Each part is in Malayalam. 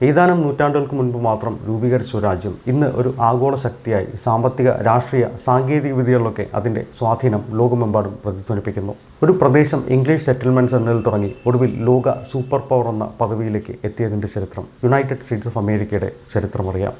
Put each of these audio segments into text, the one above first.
ഏതാനും നൂറ്റാണ്ടുകൾക്ക് മുൻപ് മാത്രം രൂപീകരിച്ച ഒരു രാജ്യം ഇന്ന് ഒരു ആഗോള ശക്തിയായി സാമ്പത്തിക, രാഷ്ട്രീയ, സാങ്കേതിക വിദ്യകളിലൊക്കെ അതിൻ്റെ സ്വാധീനം ലോകമെമ്പാടും പ്രതിധ്വനിപ്പിക്കുന്നു. ഒരു പ്രദേശം ഇംഗ്ലീഷ് സെറ്റിൽമെൻറ്റ്സ് എന്നതിൽ തുടങ്ങി ഒടുവിൽ ലോക സൂപ്പർ പവർ എന്ന പദവിയിലേക്ക് എത്തിയതിൻ്റെ ചരിത്രം, യുണൈറ്റഡ് സ്റ്റേറ്റ്സ് ഓഫ് അമേരിക്കയുടെ ചരിത്രമറിയാം.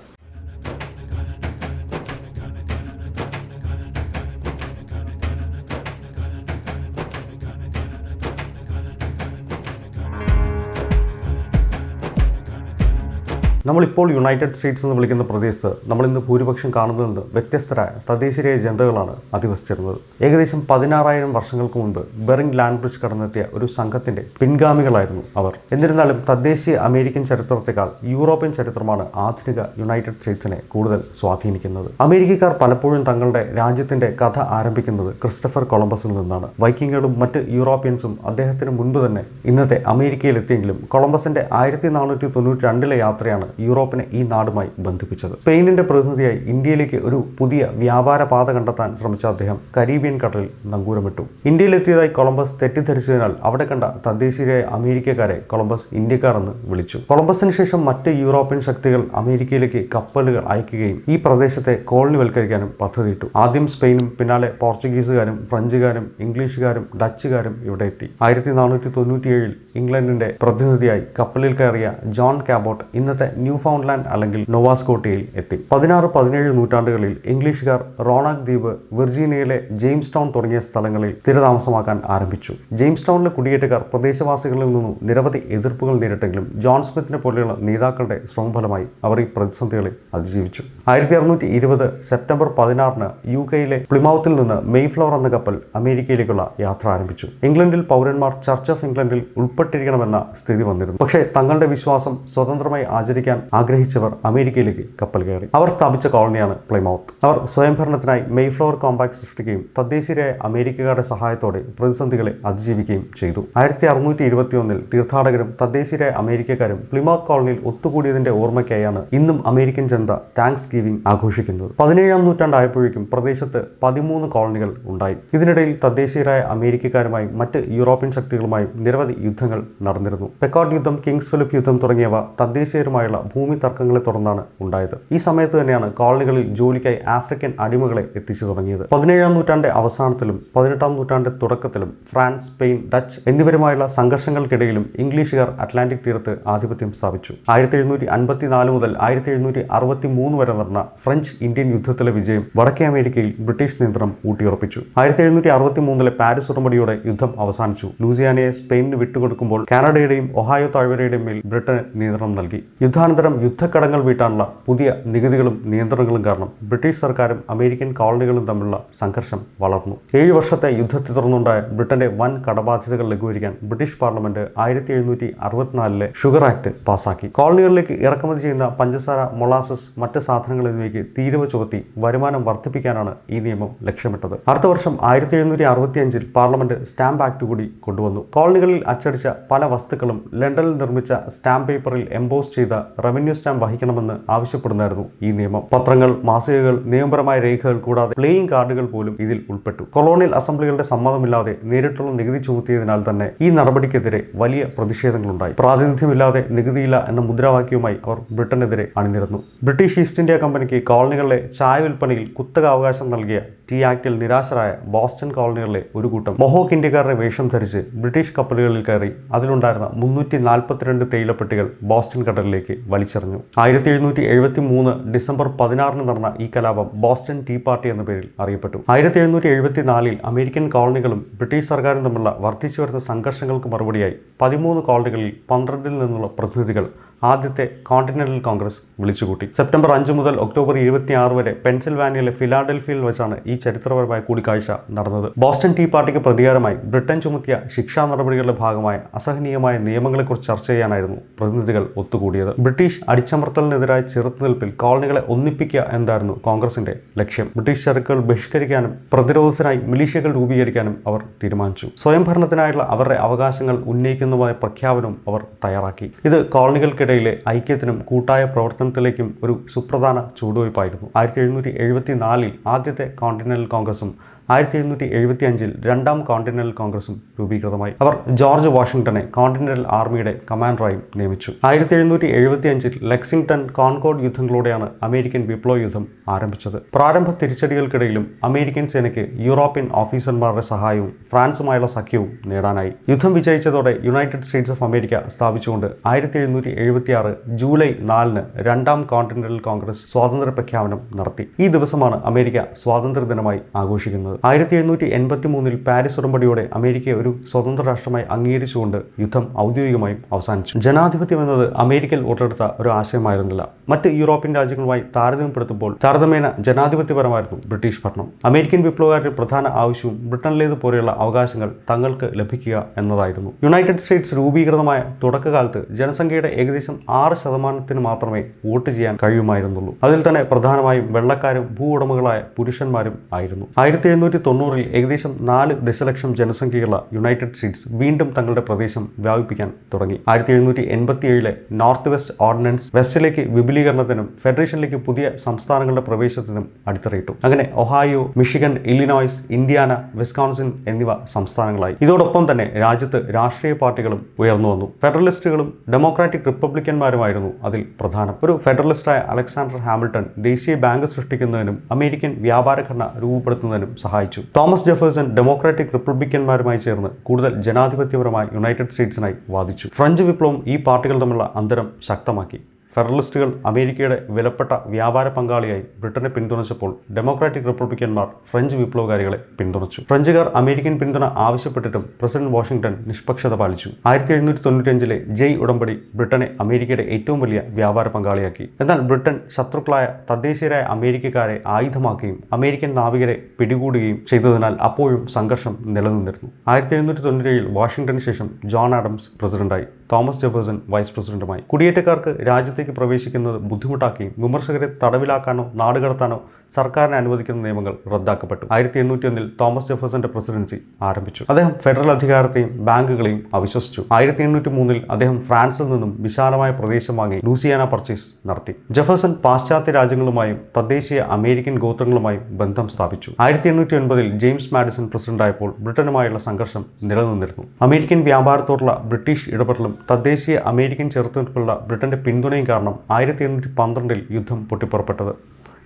നമ്മളിപ്പോൾ യുണൈറ്റഡ് സ്റ്റേറ്റ്സ് എന്ന് വിളിക്കുന്ന പ്രദേശത്ത് നമ്മളിന്ന് ഭൂരിപക്ഷം കാണുന്നത് വ്യത്യസ്തരായ തദ്ദേശീയരായ ജനതകളാണ് അധിവസിച്ചിരുന്നത്. ഏകദേശം 16,000 വർഷങ്ങൾക്ക് മുൻപ് ബെറിംഗ് ലാൻഡ് ബ്രിഡ്ജ് കടന്നെത്തിയ ഒരു സംഘത്തിന്റെ പിൻഗാമികളായിരുന്നു അവർ. എന്നിരുന്നാലും തദ്ദേശീയ അമേരിക്കൻ ചരിത്രത്തെക്കാൾ യൂറോപ്യൻ ചരിത്രമാണ് ആധുനിക യുണൈറ്റഡ് സ്റ്റേറ്റ്സിനെ കൂടുതൽ സ്വാധീനിക്കുന്നത്. അമേരിക്കക്കാർ പലപ്പോഴും തങ്ങളുടെ രാജ്യത്തിന്റെ കഥ ആരംഭിക്കുന്നത് ക്രിസ്റ്റഫർ കൊളംബസിൽ നിന്നാണ്. വൈക്കിങ്ങുകളും മറ്റ് യൂറോപ്യൻസും അദ്ദേഹത്തിന് മുൻപ് തന്നെ ഇന്നത്തെ അമേരിക്കയിലെത്തിയെങ്കിലും കൊളംബസിന്റെ 1492 യാത്രയാണ് യൂറോപ്പിനെ ഈ നാടുമായി ബന്ധിപ്പിച്ചത്. സ്പെയിനിന്റെ പ്രതിനിധിയായി ഇന്ത്യയിലേക്ക് ഒരു പുതിയ വ്യാപാര പാത കണ്ടെത്താൻ ശ്രമിച്ച അദ്ദേഹം കരീബിയൻ കടലിൽ നങ്കൂരമിട്ടു. ഇന്ത്യയിലെത്തിയതായി കൊളംബസ് തെറ്റിദ്ധരിച്ചതിനാൽ അവിടെ കണ്ട തദ്ദേശീയരായ അമേരിക്കക്കാരെ കൊളംബസ് ഇന്ത്യക്കാർ എന്ന് വിളിച്ചു. കൊളംബസിന് ശേഷം മറ്റ് യൂറോപ്യൻ ശക്തികൾ അമേരിക്കയിലേക്ക് കപ്പലുകൾ അയക്കുകയും ഈ പ്രദേശത്തെ കോളനിവൽക്കരിക്കാനും പദ്ധതിയിട്ടു. ആദ്യം സ്പെയിനും പിന്നാലെ പോർച്ചുഗീസുകാരും ഫ്രഞ്ചുകാരും ഇംഗ്ലീഷുകാരും ഡച്ചുകാരും ഇവിടെ എത്തി. 1497 ഇംഗ്ലണ്ടിന്റെ പ്രതിനിധിയായി കപ്പലിൽ കയറിയ ജോൺ കാബോട്ട് ഇന്നത്തെ ന്യൂ ഫൗണ്ട്ലാൻഡ് അല്ലെങ്കിൽ നോവാസ്കോട്ടിയയിൽ എത്തി. 16-17 നൂറ്റാണ്ടുകളിൽ ഇംഗ്ലീഷുകാർ റോണാക് ദ്വീപ്, വിർജീനിയയിലെ ജെയിംസ് ടൗൺ തുടങ്ങിയ സ്ഥലങ്ങളിൽ സ്ഥിരതാമസമാക്കാൻ ആരംഭിച്ചു. ജെയിംസ് ടൗണിലെ കുടിയേറ്റക്കാർ പ്രദേശവാസികളിൽ നിന്നും നിരവധി എതിർപ്പുകൾ നേരിട്ടെങ്കിലും ജോൺ സ്മിത്തിനെ പോലെയുള്ള നേതാക്കളുടെ ശ്രമഫലമായി അവർ ഈ പ്രതിസന്ധികളെ അതിജീവിച്ചു. 1620 സെപ്റ്റംബർ 16 UK പ്ലിമൌത്തിൽ നിന്ന് മെയ്ഫ്ലവർ എന്ന കപ്പൽ അമേരിക്കയിലേക്കുള്ള യാത്ര ആരംഭിച്ചു. ഇംഗ്ലണ്ടിൽ പൗരന്മാർ ചർച്ച് ഓഫ് ഇംഗ്ലണ്ടിൽ ഉൾപ്പെട്ടിരിക്കണമെന്ന സ്ഥിതി വന്നിരുന്നു. പക്ഷേ തങ്ങളുടെ വിശ്വാസം സ്വതന്ത്രമായി ആചരിക്കാൻ ആഗ്രഹിച്ചവർ അമേരിക്കയിലേക്ക് കപ്പൽ കയറി. അവർ സ്ഥാപിച്ച കോളനിയാണ് പ്ലിമൌത്ത്. അവർ സ്വയംഭരണത്തിനായി മെയ്ഫ്ലവർ കോമ്പാക്ട് സൃഷ്ടിക്കുകയും തദ്ദേശീയരായ അമേരിക്കക്കാരുടെ സഹായത്തോടെ പ്രതിസന്ധികളെ അതിജീവിക്കുകയും ചെയ്തു. 1621 തീർത്ഥാടകരും തദ്ദേശീയരായ അമേരിക്കക്കാരും പ്ലിമൌത്ത് കോളനിയിൽ ഒത്തുകൂടിയതിന്റെ ഓർമ്മയ്ക്കായാണ് ഇന്നും അമേരിക്കൻ ജനത താങ്ക്സ് ഗിവിംഗ് ആഘോഷിക്കുന്നത്. 17-ാം നൂറ്റാണ്ടായപ്പോഴേക്കും പ്രദേശത്ത് 13 കോളനികൾ ഉണ്ടായി. ഇതിനിടയിൽ തദ്ദേശീയരായ അമേരിക്കക്കാരുമായും മറ്റ് യൂറോപ്യൻ ശക്തികളുമായും നിരവധി യുദ്ധങ്ങൾ നടന്നിരുന്നു. പെക്കോട്ട് യുദ്ധം, കിങ്സ് ഫിലിപ്പ് യുദ്ധം തുടങ്ങിയവ തദ്ദേശീയരുമായുള്ള ഭൂമി തർക്കങ്ങളെ തുടർന്നാണ് ഉണ്ടായത്. ഈ സമയത്ത് തന്നെയാണ് കോളനികളിൽ ജോലിക്കായി ആഫ്രിക്കൻ അടിമകളെ എത്തിച്ചു തുടങ്ങിയത്. 17-ാം നൂറ്റാണ്ട് അവസാനത്തിലും 18-ാം നൂറ്റാണ്ട് തുടക്കത്തിലും ഫ്രാൻസ്, സ്പെയിൻ, ഡച്ച് എന്നിവരുമായുള്ള സംഘർഷങ്ങൾക്കിടയിലും ഇംഗ്ലീഷുകാർ അറ്റ്ലാന്റിക് തീരത്ത് ആധിപത്യം സ്ഥാപിച്ചു. 1754 മുതൽ 1763 വരെ നടന്ന ഫ്രഞ്ച് ഇന്ത്യൻ യുദ്ധത്തിലെ വിജയം വടക്കേ അമേരിക്കയിൽ ബ്രിട്ടീഷ് നിയന്ത്രണം ഊട്ടിയുറപ്പിച്ചു. 1763 പാരീസ് ഉടമ്പടിയോടെ യുദ്ധം അവസാനിച്ചു. ലൂസിയാനയെ സ്പെയിനിന് വിട്ടുകൊടുക്കുമ്പോൾ കാനഡയുടെയും ഒഹായോ താഴ്വരയുടെയും മേൽ ബ്രിട്ടന് നിയന്ത്രണം നൽകി. യുദ്ധാനന്തരം യുദ്ധക്കടങ്ങൾ വീട്ടാനുള്ള പുതിയ നികുതികളും നിയന്ത്രണങ്ങളും കാരണം ബ്രിട്ടീഷ് സർക്കാരും അമേരിക്കൻ കോളനികളും തമ്മിലുള്ള സംഘർഷം വളർന്നു. 7 വർഷത്തെ യുദ്ധത്തെ തുടർന്നുണ്ടായ ബ്രിട്ടന്റെ വൻ കടബാധ്യതകൾ ലഘൂകരിക്കാൻ ബ്രിട്ടീഷ് പാർലമെന്റ് 1764 ഷുഗർ ആക്ട് പാസാക്കി. കോളനികളിലേക്ക് ഇറക്കുമതി ചെയ്യുന്ന പഞ്ചസാര, മൊളാസസ്, മറ്റ് സാധനങ്ങൾ എന്നിവയ്ക്ക് തീരുവ ചുമത്തി വരുമാനം വർദ്ധിപ്പിക്കാനാണ് ഈ നിയമം ലക്ഷ്യമിട്ടത്. അടുത്ത വർഷം 1765 പാർലമെന്റ് സ്റ്റാമ്പ് ആക്ട് കൂടി കൊണ്ടുവന്നു. കോളനികളിൽ അച്ചടിച്ച പല വസ്തുക്കളും ലണ്ടനിൽ നിർമ്മിച്ച സ്റ്റാമ്പ് പേപ്പറിൽ എംബോസ് ചെയ്ത റവന്യൂ സ്റ്റാമ്പ് വഹിക്കണമെന്ന് ആവശ്യപ്പെടുന്നായിരുന്നു ഈ നിയമം. പത്രങ്ങൾ, മാസികകൾ, നിയമപരമായ രേഖകൾ കൂടാതെ പ്ലേയിങ് കാർഡുകൾ പോലും ഇതിൽ ഉൾപ്പെട്ടു. കൊളോണിയൽ അസംബ്ലികളുടെ സമ്മതമില്ലാതെ നേരിട്ടുള്ള നികുതി ചുമത്തിയതിനാൽ തന്നെ ഈ നടപടിക്കെതിരെ വലിയ പ്രതിഷേധങ്ങളുണ്ടായി. പ്രാതിനിധ്യമില്ലാതെ നികുതിയില്ല എന്ന മുദ്രാവാക്യവുമായി അവർ ബ്രിട്ടനെതിരെ അണിനിരന്നു. ബ്രിട്ടീഷ് ഈസ്റ്റ് ഇന്ത്യ കമ്പനിക്ക് കോളനികളിലെ ചായ വിൽപ്പനയിൽ കുത്തക അവകാശം നൽകിയ ടീ ആക്ടിൽ നിരാശരായ ബോസ്റ്റൺ കോളനികളിലെ ഒരു കൂട്ടം മൊഹോക്ക് ഇന്ത്യക്കാരുടെ വേഷം ധരിച്ച് ബ്രിട്ടീഷ് കപ്പലുകളിൽ കയറി അതിലുണ്ടായിരുന്ന 342 തേയിലപ്പെട്ടികൾ ബോസ്റ്റൺ കടലിലേക്ക് വലിച്ചെറിഞ്ഞു. 1773 ഡിസംബർ 16 നടന്ന ഈ കലാപം ബോസ്റ്റൺ ടീ പാർട്ടി എന്ന പേരിൽ അറിയപ്പെട്ടു. 1774 അമേരിക്കൻ കോളനികളും ബ്രിട്ടീഷ് സർക്കാരും തമ്മിലുള്ള വർദ്ധിച്ചു വരുന്ന സംഘർഷങ്ങൾക്ക് മറുപടിയായി 13 കോളനികളിൽ 12 നിന്നുള്ള പ്രതിനിധികൾ ആദ്യത്തെ കോണ്ടിനെന്റൽ കോൺഗ്രസ് വിളിച്ചുകൂട്ടി. സെപ്റ്റംബർ 5 മുതൽ ഒക്ടോബർ 26 വരെ പെൻസിൽവാനിയയിലെ ഫിലാഡൽഫിയയിൽ വെച്ചാണ് ഈ ചരിത്രപരമായ കൂടിക്കാഴ്ച നടന്നത്. ബോസ്റ്റൺ ടീ പാർട്ടിക്ക് പ്രതികാരമായി ബ്രിട്ടൻ ചുമത്തിയ ശിക്ഷാ നടപടികളുടെ ഭാഗമായ അസഹനീയമായ നിയമങ്ങളെക്കുറിച്ച് ചർച്ച ചെയ്യാനായിരുന്നു പ്രതിനിധികൾ ഒത്തുകൂടിയത്. ബ്രിട്ടീഷ് അടിച്ചമർത്തലിനെതിരായ ചെറുത്തുനിൽപ്പിൽ കോളനികളെ ഒന്നിപ്പിക്കുക എന്തായിരുന്നു കോൺഗ്രസിന്റെ ലക്ഷ്യം. ബ്രിട്ടീഷ് ചരക്കുകൾ ബഹിഷ്കരിക്കാനും പ്രതിരോധത്തിനായി മിലീഷ്യകൾ രൂപീകരിക്കാനും അവർ തീരുമാനിച്ചു. സ്വയംഭരണത്തിനായുള്ള അവരുടെ അവകാശങ്ങൾ ഉന്നയിക്കുന്നതുമായ പ്രഖ്യാപനവും അവർ തയ്യാറാക്കി. ഇത് കോളനികൾക്ക് ിലെ ഐക്യത്തിനും കൂട്ടായ പ്രവർത്തനത്തിലേക്കും ഒരു സുപ്രധാന ചുവടുവയ്പായിരുന്നു. 1774 ആദ്യത്തെ കോണ്ടിനെന്റൽ കോൺഗ്രസും 1775 രണ്ടാം കോണ്ടിനെന്റൽ കോൺഗ്രസും രൂപീകൃതമായി. അവർ ജോർജ് വാഷിംഗ്ടനെ കോണ്ടിനെന്റൽ ആർമിയുടെ കമാൻഡറായും നിയമിച്ചു. 1775 ലെക്സിംഗ്ടൺ കോൺകോർഡ് യുദ്ധങ്ങളോടെയാണ് അമേരിക്കൻ വിപ്ലവ യുദ്ധം ആരംഭിച്ചത്. പ്രാരംഭ തിരിച്ചടികൾക്കിടയിലും അമേരിക്കൻ സേനയ്ക്ക് യൂറോപ്യൻ ഓഫീസർമാരുടെ സഹായവും ഫ്രാൻസുമായുള്ള സഖ്യവും നേടാനായി. യുദ്ധം വിജയിച്ചതോടെ യുണൈറ്റഡ് സ്റ്റേറ്റ്സ് ഓഫ് അമേരിക്ക സ്ഥാപിച്ചുകൊണ്ട് 1776 ജൂലൈ 4 രണ്ടാം കോണ്ടിനെന്റൽ കോൺഗ്രസ് സ്വാതന്ത്ര്യ പ്രഖ്യാപനം നടത്തി. ഈ ദിവസമാണ് അമേരിക്ക സ്വാതന്ത്ര്യ ദിനമായി ആഘോഷിക്കുന്നത്. 1783 പാരീസ് ഉടമ്പടിയോടെ അമേരിക്കയെ ഒരു സ്വതന്ത്ര രാഷ്ട്രമായി അംഗീകരിച്ചുകൊണ്ട് യുദ്ധം ഔദ്യോഗികമായും അവസാനിച്ചു. ജനാധിപത്യം എന്നത് അമേരിക്കയിൽ ഉടലെടുത്ത ഒരു ആശയമായിരുന്നില്ല. മറ്റ് യൂറോപ്യൻ രാജ്യങ്ങളുമായി താരതമ്യപ്പെടുത്തുമ്പോൾ താരതമ്യേന ജനാധിപത്യപരമായിരുന്നു ബ്രിട്ടീഷ് ഭരണം. അമേരിക്കൻ വിപ്ലവകാരുടെ പ്രധാന ആവശ്യവും ബ്രിട്ടനിലേതുപോലെയുള്ള അവകാശങ്ങൾ തങ്ങൾക്ക് ലഭിക്കുക എന്നതായിരുന്നു. യുണൈറ്റഡ് സ്റ്റേറ്റ്സ് രൂപീകൃതമായ തുടക്കകാലത്ത് ജനസംഖ്യയുടെ ഏകദേശം 6% മാത്രമേ വോട്ട് ചെയ്യാൻ കഴിയുമായിരുന്നുള്ളൂ. അതിൽ തന്നെ പ്രധാനമായും വെള്ളക്കാരും ഭൂ ഉടമകളായ പുരുഷന്മാരും ആയിരുന്നു. 1790 ഏകദേശം 4 ദശലക്ഷം ജനസംഖ്യയുള്ള യുണൈറ്റഡ് സ്റ്റേറ്റ്സ് വീണ്ടും തങ്ങളുടെ പ്രദേശം വ്യാപിപ്പിക്കാൻ തുടങ്ങി. 1787 നോർത്ത് വെസ്റ്റ് ഓർഡിനൻസ് വെസ്റ്റിലേക്ക് വിപുലീകരണത്തിനും ഫെഡറേഷനിലേക്ക് പുതിയ സംസ്ഥാനങ്ങളുടെ പ്രവേശനത്തിനും അടിത്തറയിട്ടു. അങ്ങനെ Ohio, Michigan, Illinois, Indiana, Wisconsin എന്നിവ സംസ്ഥാനങ്ങളായി. ഇതോടൊപ്പം തന്നെ രാജ്യത്ത് രാഷ്ട്രീയ പാർട്ടികളും ഉയർന്നു വന്നു. ഫെഡറലിസ്റ്റുകളും ഡെമോക്രാറ്റിക് റിപ്പബ്ലിക്കന്മാരുമായിരുന്നു അതിൽ പ്രധാനം. ഒരു ഫെഡറലിസ്റ്റായ അലക്സാണ്ടർ ഹാമിൽട്ടൺ ദേശീയ ബാങ്ക് സൃഷ്ടിക്കുന്നതിനും അമേരിക്കൻ വ്യാപാര ഘടന രൂപപ്പെടുത്തുന്നതിനും സഹായിച്ചു. തോമസ് ജെഫേഴ്സൺ ഡെമോക്രാറ്റിക് റിപ്പബ്ലിക്കന്മാരുമായി ചേർന്ന് കൂടുതൽ ജനാധിപത്യപരമായി യുണൈറ്റഡ് സ്റ്റേറ്റ്സിനായി വാദിച്ചു. ഫ്രഞ്ച് വിപ്ലവം ഈ പാർട്ടികൾ തമ്മിലുള്ള അന്തരം ശക്തമാക്കി. ഫെഡറലിസ്റ്റുകൾ അമേരിക്കയുടെ വിലപ്പെട്ട വ്യാപാര പങ്കാളിയായി ബ്രിട്ടനെ പിന്തുണച്ചപ്പോൾ ഡെമോക്രാറ്റിക് റിപ്പബ്ലിക്കന്മാർ ഫ്രഞ്ച് വിപ്ലവകാരികളെ പിന്തുണച്ചു. ഫ്രഞ്ചുകാർ അമേരിക്കൻ പിന്തുണ ആവശ്യപ്പെട്ടിട്ടും പ്രസിഡന്റ് വാഷിംഗ്ടൺ നിഷ്പക്ഷത പാലിച്ചു. 1795 ജയ് ഉടമ്പടി ബ്രിട്ടനെ അമേരിക്കയുടെ ഏറ്റവും വലിയ വ്യാപാര പങ്കാളിയാക്കി. എന്നാൽ ബ്രിട്ടൻ ശത്രുക്കളായ തദ്ദേശീയരായ അമേരിക്കക്കാരെ ആയുധമാക്കുകയും അമേരിക്കൻ നാവികരെ പിടികൂടുകയും ചെയ്തതിനാൽ അപ്പോഴും സംഘർഷം നിലനിന്നിരുന്നു. 1797 വാഷിംഗ്ടണിന് ശേഷം ജോൺ ആഡംസ് പ്രസിഡന്റായി, തോമസ് ജെഫേഴ്സൺ വൈസ് പ്രസിഡന്റുമായി. കുടിയേറ്റക്കാർക്ക് രാജ്യത്തേക്ക് പ്രവേശിക്കുന്നത് ബുദ്ധിമുട്ടാക്കുകയും വിമർശകരെ തടവിലാക്കാനോ നാടുകടത്താനോ സർക്കാരിനെ അനുവദിക്കുന്ന നിയമങ്ങൾ റദ്ദാക്കപ്പെട്ടു. 1801 തോമസ് ജെഫേഴ്സന്റെ പ്രസിഡൻസി ആരംഭിച്ചു. അദ്ദേഹം ഫെഡറൽ അധികാരത്തെയും ബാങ്കുകളെയും അവിശ്വസിച്ചു. 1803 അദ്ദേഹം ഫ്രാൻസിൽ നിന്നും വിശാലമായ പ്രദേശം വാങ്ങി ലൂസിയാന പർച്ചേസ് നടത്തി. ജെഫേഴ്സൺ പാശ്ചാത്യ രാജ്യങ്ങളുമായും തദ്ദേശീയ അമേരിക്കൻ ഗോത്രങ്ങളുമായും ബന്ധം സ്ഥാപിച്ചു. 1809 ജെയിംസ് മാഡിസൺ പ്രസിഡന്റായപ്പോൾ ബ്രിട്ടനുമായുള്ള സംഘർഷം നിലനിന്നിരുന്നു. അമേരിക്കൻ വ്യാപാരത്തോടുള്ള ബ്രിട്ടീഷ് ഇടപെടലും തദ്ദേശീയ അമേരിക്കൻ ചെറുത്തുനിൽപ്പുള്ള ബ്രിട്ടന്റെ പിന്തുണയും കാരണം 1812 യുദ്ധം പൊട്ടിപ്പുറപ്പെട്ടത്.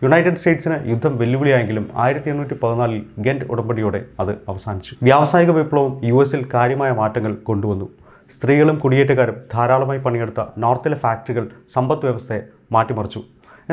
യുണൈറ്റഡ് സ്റ്റേറ്റ്സിന് യുദ്ധം വെല്ലുവിളിയായെങ്കിലും 1814 ഗെന്റ് ഉടമ്പടിയോടെ അത് അവസാനിച്ചു. വ്യാവസായിക വിപ്ലവം US-ൽ കാര്യമായ മാറ്റങ്ങൾ കൊണ്ടുവന്നു. സ്ത്രീകളും കുടിയേറ്റക്കാരും ധാരാളമായി പണിയെടുത്ത നോർത്തിലെ ഫാക്ടറികൾ സമ്പദ് വ്യവസ്ഥയെ മാറ്റിമറിച്ചു.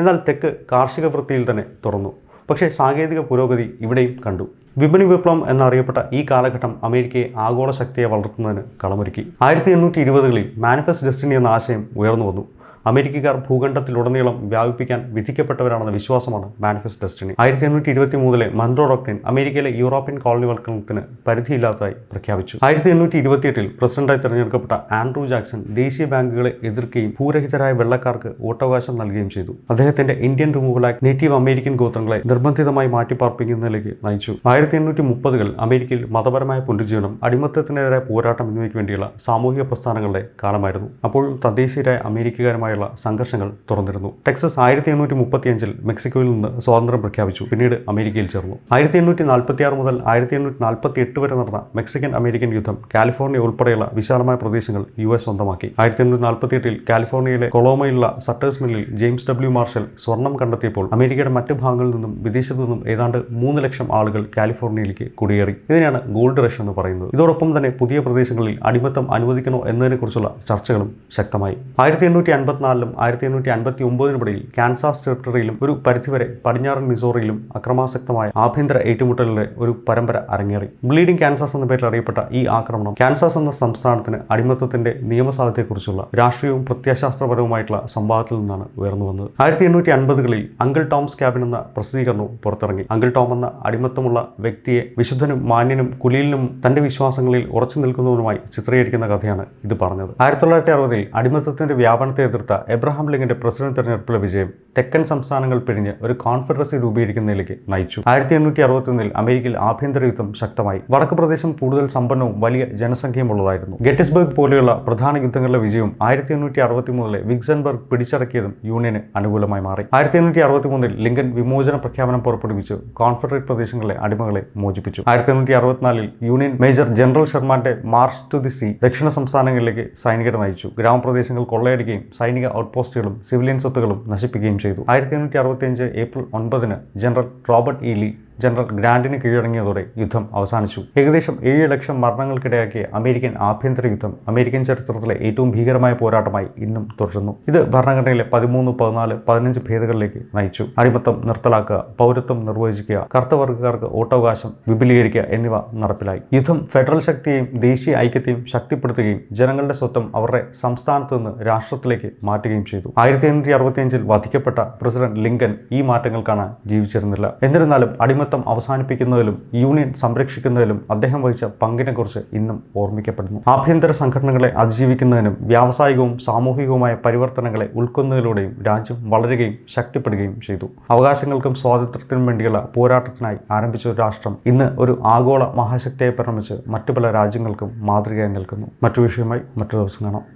എന്നാൽ തെക്ക് കാർഷിക വൃത്തിയിൽ തന്നെ തുറന്നു. പക്ഷേ സാങ്കേതിക പുരോഗതി ഇവിടെയും കണ്ടു. വിപണി വിപ്ലവം എന്നറിയപ്പെട്ട ഈ കാലഘട്ടം അമേരിക്കയെ ആഗോള ശക്തിയെ വളർത്തുന്നതിന് കളമൊരുക്കി. 1820-കളിൽ മാനിഫെസ്റ്റ് ഡെസ്റ്റിനി എന്ന ആശയം ഉയർന്നു വന്നു. അമേരിക്കക്കാർ ഭൂഖണ്ഡത്തിലുടനീളം വ്യാപിപ്പിക്കാൻ വിധിക്കപ്പെട്ടവരാണെന്ന വിശ്വാസമാണ് മാനിഫെസ്റ്റ് ഡെസ്റ്റിനി. 1823 മൺറോ ഡോക്ട്രിൻ അമേരിക്കയിലെ യൂറോപ്യൻ കോളനിവൽക്കരണത്തിന് പരിധിയില്ലാത്തതായി പ്രഖ്യാപിച്ചു. 1828 പ്രസിഡന്റായി തിരഞ്ഞെടുക്കപ്പെട്ട ആൻഡ്രൂ ജാക്സൺ ദേശീയ ബാങ്കുകളെ എതിർക്കുകയും ഭൂരഹിതരായ വെള്ളക്കാർക്ക് വോട്ടവകാശം നൽകുകയും ചെയ്തു. അദ്ദേഹത്തിന്റെ Indian removal act native American ഗോത്രങ്ങളെ നിർബന്ധിതമായി മാറ്റിപ്പാർപ്പിക്കുന്നതിലേക്ക് നയിച്ചു. 1830-കൾ അമേരിക്കയിൽ മതപരമായ പുനരുജ്ജീവനം, അടിമത്തത്തിനെതിരായ പോരാട്ടം എന്നിവയ്ക്ക് വേണ്ടിയുള്ള സാമൂഹിക പ്രസ്ഥാനങ്ങളുടെ കാലമായിരുന്നു. അപ്പോഴും തദ്ദേശീയരായ അമേരിക്കക്കാരുമായുള്ള സംഘർഷങ്ങൾ തുറന്നിരുന്നു. ടെക്സസ് 1835 മെക്സിക്കോയിൽ നിന്ന് സ്വാതന്ത്ര്യം പ്രഖ്യാപിച്ചു. പിന്നീട് അമേരിക്കയിൽ ചേർന്നു. 1846 മുതൽ 1848 വരെ നടന്ന മെക്സിക്കൻ അമേരിക്കൻ യുദ്ധം കാലിഫോർണിയ ഉൾപ്പെടെയുള്ള വിശാലമായ പ്രദേശങ്ങൾ US സ്വന്തമാക്കി. 1848 കാലിഫോർണിയയിലെ കൊളോമയിലുള്ള സട്ടേഴ്സ് മില്ലിൽ ജെയിംസ് W. മാർഷൽ സ്വർണം കണ്ടെത്തിയപ്പോൾ അമേരിക്കയുടെ മറ്റ് ഭാഗങ്ങളിൽ നിന്നും വിദേശത്തു നിന്നും ഏതാണ്ട് 3 ലക്ഷം ആളുകൾ കാലിഫോർണിയയിലേക്ക് കുടിയേറി. ഇതിനെയാണ് ഗോൾഡ് റഷ് എന്ന് പറയുന്നത്. ഇതോടൊപ്പം തന്നെ പുതിയ പ്രദേശങ്ങളിൽ അടിമത്തം അനുവദിക്കണോ എന്നതിനെക്കുറിച്ചുള്ള ചർച്ചകളും ശക്തമായി. 1854 1859 കാൻസാസ് ടെറിട്ടറിയിലും ഒരു പരിധിവരെ പടിഞ്ഞാറൻ മിസോറിയിലും അക്രമാസക്തമായ ആഭ്യന്തര ഏറ്റുമുട്ടലുകളുടെ ഒരു പരമ്പര അരങ്ങേറി. ബ്ലീഡിംഗ് കാൻസാസ് എന്ന പേരിൽ അറിയപ്പെട്ട ഈ ആക്രമണം കാൻസാസ് എന്ന സംസ്ഥാനത്തിന് അടിമത്തത്തിന്റെ നിയമസാധ്യതയെക്കുറിച്ചുള്ള രാഷ്ട്രീയവും പ്രത്യയശാസ്ത്രപരവുമായിട്ടുള്ള സംവാദത്തിൽ നിന്നാണ് ഉയർന്നു വന്നത്. 1850-കളിൽ അങ്കിൾ ടോംസ് ക്യാബിൻ എന്ന പ്രസിദ്ധീകരണവും പുറത്തിറങ്ങി. അങ്കിൾ ടോം എന്ന അടിമത്തമുള്ള വ്യക്തിയെ വിശുദ്ധനും മാന്യനും കുലീലിനും തന്റെ വിശ്വാസങ്ങളിൽ ഉറച്ചു നിൽക്കുന്നവനുമായി ചിത്രീകരിക്കുന്ന കഥയാണ് ഇത് പറഞ്ഞത്. 1960-ൽ അടിമത്തത്തിന്റെ വ്യാപനത്തെ എതിർത്ത് പരാജയപ്പെടുത്ത എബ്രഹാം ലിങ്കന്റെ പ്രസിഡന്റ് തെരഞ്ഞെടുപ്പിലെ വിജയം തെക്കൻ സംസ്ഥാനങ്ങൾ പിരിഞ്ഞ് ഒരു കോൺഫെഡറസി രൂപീകരിക്കുന്നതിലേക്ക് നയിച്ചു. 1861 അമേരിക്കയിൽ ആഭ്യന്തര യുദ്ധം ശക്തമായി. വടക്ക് പ്രദേശം കൂടുതൽ സമ്പന്നവും വലിയ ജനസംഖ്യയുമുള്ളതായിരുന്നു. ഗെറ്റിസ്ബർഗ് പോലെയുള്ള പ്രധാന യുദ്ധങ്ങളുടെ വിജയവും 1863 വിക്സൺബർഗ് പിടിച്ചടക്കിയതും യൂണിയന് അനുകൂലമായി മാറി. 1863 ലിങ്കൻ വിമോചന പ്രഖ്യാപനം പുറപ്പെടുവിച്ച് കോൺഫെഡറേറ്റ് പ്രദേശങ്ങളിലെ അടിമകളെ മോചിപ്പിച്ചു. 1864 യൂണിയൻ മേജർ ജനറൽ ഷെർമാന്റെ മാർച്ച് ടു ദി സീ ദക്ഷിണ സംസ്ഥാനങ്ങളിലേക്ക് സൈനികരെ നയിച്ചു. ഗ്രാമപ്രദേശങ്ങൾ കൊള്ളയടിക്കുകയും സൈനിക ഔട്ട്പോസ്റ്റുകളും സിവിലിയൻ സ്വത്തുക്കളും നശിപ്പിക്കുകയും ചെയ്തു. 1865 April 9 general Robert E Lee general ഗ്രാൻഡിന് കീഴടങ്ങിയതോടെ യുദ്ധം അവസാനിച്ചു. ഏകദേശം 7 ലക്ഷം മരണങ്ങൾക്കിടയാക്കിയ അമേരിക്കൻ ആഭ്യന്തര യുദ്ധം അമേരിക്കൻ ചരിത്രത്തിലെ ഏറ്റവും ഭീകരമായ പോരാട്ടമായി ഇന്നും തുടരുന്നു. ഇത് ഭരണഘടനയിലെ 13, 14, 15 ഭേദഗതികളിലേക്ക് നയിച്ചു. അടിമത്തം നിർത്തലാക്കുക, പൗരത്വം നിർവചിക്കുക, കറുത്ത വർഗ്ഗക്കാർക്ക് വോട്ടവകാശം വിപുലീകരിക്കുക എന്നിവ നടപ്പിലായി. യുദ്ധം ഫെഡറൽ ശക്തിയെയും ദേശീയ ഐക്യത്തെയും ശക്തിപ്പെടുത്തുകയും ജനങ്ങളുടെ സ്വത്വം അവരുടെ സംസ്ഥാനത്ത് നിന്ന് രാഷ്ട്രത്തിലേക്ക് മാറ്റുകയും ചെയ്തു. 1865 വധിക്കപ്പെട്ട പ്രസിഡന്റ് ലിങ്കൻ ഈ മാറ്റങ്ങൾക്കാണ് ജീവിച്ചിരുന്നില്ല. എന്നിരുന്നാലും അടിമത്തം അവസാനിപ്പിക്കുന്നതിലും യൂണിയൻ സംരക്ഷിക്കുന്നതിലും അദ്ദേഹം വഹിച്ച പങ്കിനെക്കുറിച്ച് ഇന്നും ഓർമ്മിക്കപ്പെടുന്നു. ആഭ്യന്തര സംഘടനകളെ അതിജീവിക്കുന്നതിനും വ്യാവസായികവും സാമൂഹികവുമായ പരിവർത്തനങ്ങളെ ഉൾക്കൊള്ളുന്നതിലൂടെയും രാജ്യം വളരുകയും ശക്തിപ്പെടുകയും ചെയ്തു. അവകാശങ്ങൾക്കും സ്വാതന്ത്ര്യത്തിനും വേണ്ടിയുള്ള പോരാട്ടത്തിനായി ആരംഭിച്ച ഒരു രാഷ്ട്രം ഇന്ന് ഒരു ആഗോള മഹാശക്തിയായി പരിണമിച്ച് മറ്റു പല രാജ്യങ്ങൾക്കും മാതൃകയായി നിൽക്കുന്നു. മറ്റു വിഷയമായി മറ്റൊരു ദിവസം കാണാം.